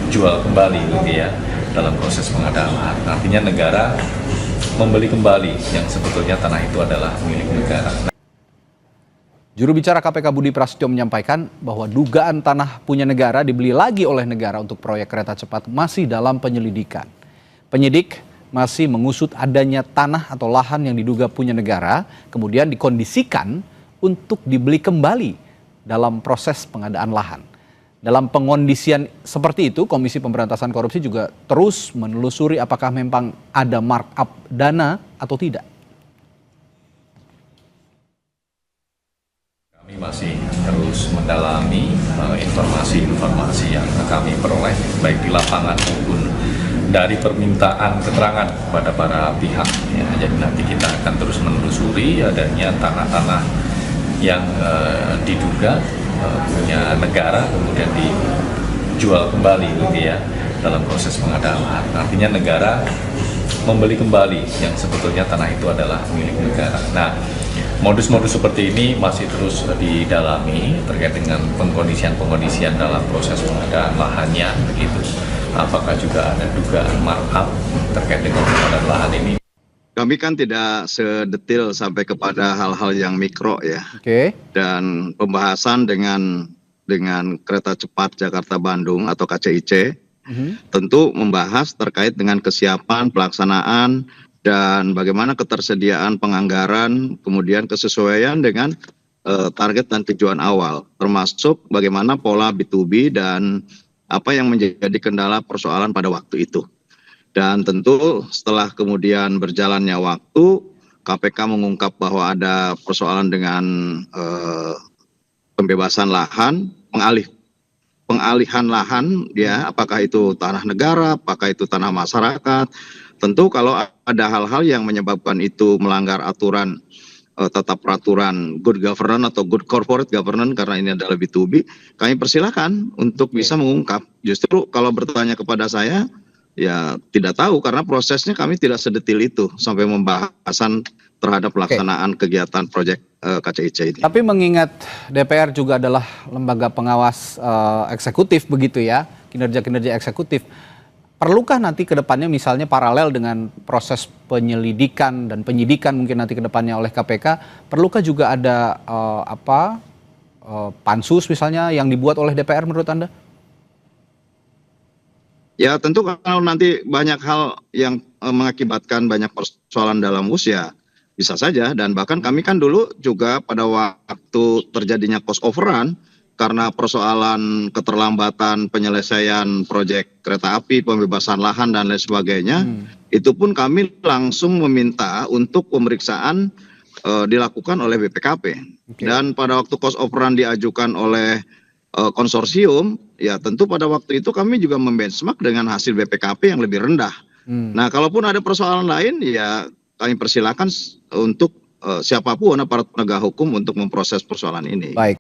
dijual kembali gitu ya dalam proses pengadaan lahan. Artinya negara membeli kembali yang sebetulnya tanah itu adalah milik negara. Juru bicara KPK Budi Prasetyo menyampaikan bahwa dugaan tanah punya negara dibeli lagi oleh negara untuk proyek kereta cepat masih dalam penyelidikan. Penyidik masih mengusut adanya tanah atau lahan yang diduga punya negara, kemudian dikondisikan untuk dibeli kembali dalam proses pengadaan lahan. Dalam pengondisian seperti itu, Komisi Pemberantasan Korupsi juga terus menelusuri apakah memang ada markup dana atau tidak. Kami masih terus mendalami informasi-informasi yang kami peroleh, baik di lapangan maupun dari permintaan keterangan kepada para pihak. Ya, jadi nanti kita akan terus menelusuri adanya tanah-tanah yang diduga punya negara, kemudian dijual kembali gitu ya dalam proses pengadaan lahan. Artinya negara membeli kembali yang sebetulnya tanah itu adalah milik negara. Nah, modus-modus seperti ini masih terus didalami terkait dengan pengkondisian dalam proses pengadaan lahannya begitu. Apakah juga ada dugaan markup terkait dengan pengadaan lahan ini? Kami kan tidak sedetil sampai kepada hal-hal yang mikro ya. Oke. Dan pembahasan dengan kereta cepat Jakarta-Bandung atau KCIC tentu membahas terkait dengan kesiapan pelaksanaan dan bagaimana ketersediaan penganggaran, kemudian kesesuaian dengan target dan tujuan awal, termasuk bagaimana pola B2B dan apa yang menjadi kendala persoalan pada waktu itu. Dan tentu setelah kemudian berjalannya waktu, KPK mengungkap bahwa ada persoalan dengan pembebasan lahan, pengalihan lahan, ya, apakah itu tanah negara, apakah itu tanah masyarakat. Tentu kalau ada hal-hal yang menyebabkan itu melanggar aturan tata peraturan good governance atau good corporate governance, karena ini adalah B2B, kami persilahkan untuk bisa mengungkap. Justru kalau bertanya kepada saya, ya tidak tahu, karena prosesnya kami tidak sedetil itu sampai pembahasan terhadap pelaksanaan kegiatan proyek KCIC ini. Tapi mengingat DPR juga adalah lembaga pengawas eksekutif begitu ya, kinerja-kinerja eksekutif, perlukah nanti ke depannya misalnya paralel dengan proses penyelidikan dan penyidikan mungkin nanti ke depannya oleh KPK, perlukah juga ada pansus misalnya yang dibuat oleh DPR menurut Anda? Ya tentu kalau nanti banyak hal yang mengakibatkan banyak persoalan dalam usia, bisa saja. Dan bahkan kami kan dulu juga pada waktu terjadinya cost overrun, karena persoalan keterlambatan penyelesaian proyek kereta api, pembebasan lahan dan lain sebagainya, itu pun kami langsung meminta untuk pemeriksaan dilakukan oleh BPKP. Dan pada waktu cost overrun diajukan oleh konsorsium, ya tentu pada waktu itu kami juga membenchmark dengan hasil BPKP yang lebih rendah. Nah, kalaupun ada persoalan lain, ya kami persilakan untuk siapapun aparat penegak hukum untuk memproses persoalan ini. Baik.